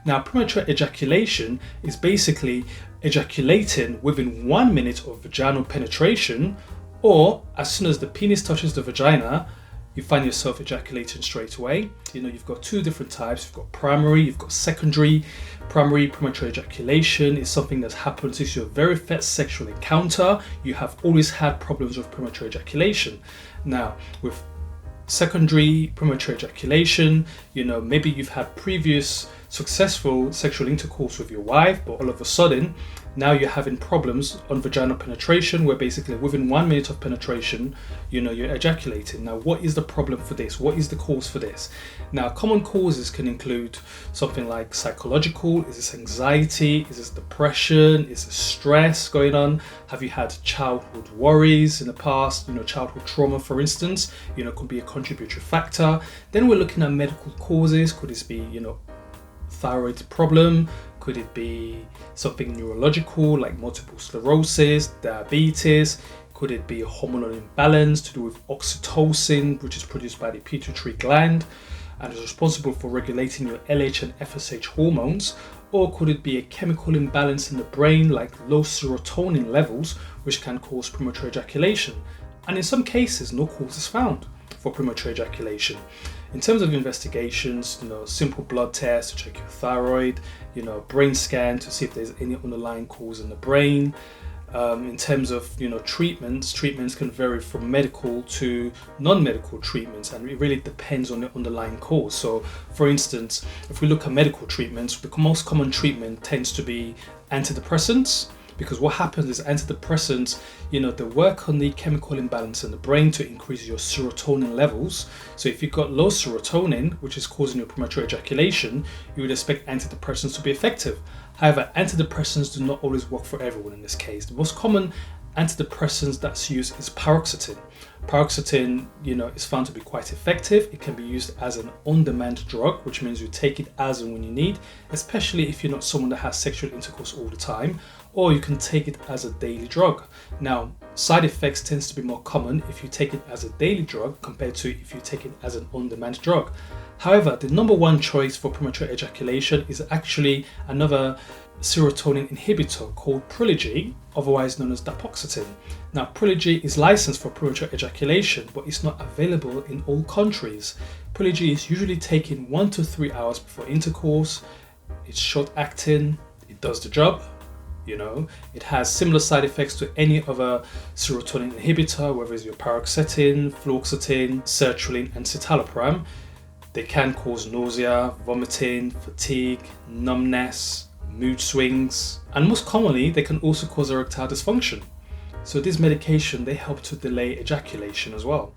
Now, premature ejaculation is basically ejaculating within 1 minute of vaginal penetration, or as soon as the penis touches the vagina, you find yourself ejaculating straight away. You've got two different types. You've got primary, you've got secondary. Primary premature ejaculation is something that happens since your very first sexual encounter. You have always had problems with premature ejaculation. Now, with secondary premature ejaculation, maybe you've had previous successful sexual intercourse with your wife, but all of a sudden now you're having problems on vaginal penetration, where basically within 1 minute of penetration, you're ejaculating. Now, what is the problem for this? What is the cause for this? Now, common causes can include something like psychological. Is this anxiety? Is this depression? Is this stress going on? Have you had childhood worries in the past? Childhood trauma, for instance, could be a contributory factor. Then we're looking at medical causes. Could this be, thyroid problem? Could it be something neurological like multiple sclerosis, diabetes? Could it be a hormonal imbalance to do with oxytocin, which is produced by the pituitary gland and is responsible for regulating your LH and FSH hormones? Or could it be a chemical imbalance in the brain like low serotonin levels, which can cause premature ejaculation? And in some cases, no cause is found for premature ejaculation. In terms of investigations, simple blood tests to check your thyroid, brain scan to see if there's any underlying cause in the brain. In terms of treatments can vary from medical to non-medical treatments, and it really depends on the underlying cause. So, for instance, if we look at medical treatments, the most common treatment tends to be antidepressants. Because what happens is antidepressants, they work on the chemical imbalance in the brain to increase your serotonin levels. So if you've got low serotonin, which is causing your premature ejaculation, you would expect antidepressants to be effective. However, antidepressants do not always work for everyone in this case. The most common antidepressants that's used is paroxetine. Paroxetine, is found to be quite effective. It can be used as an on-demand drug, which means you take it as and when you need, especially if you're not someone that has sexual intercourse all the time, or you can take it as a daily drug. Now, side effects tends to be more common if you take it as a daily drug compared to if you take it as an on-demand drug. However, the number one choice for premature ejaculation is actually another serotonin inhibitor called priligy, otherwise known as dapoxetine. Now, priligy is licensed for premature ejaculation, but it's not available in all countries. Priligy is usually taken 1 to 3 hours before intercourse. It's short-acting. It does the job. It has similar side effects to any other serotonin inhibitor, whether it's your paroxetine, fluoxetine, sertraline, and citalopram. They can cause nausea, vomiting, fatigue, numbness, mood swings, and most commonly, they can also cause erectile dysfunction. So this medication, they help to delay ejaculation as well.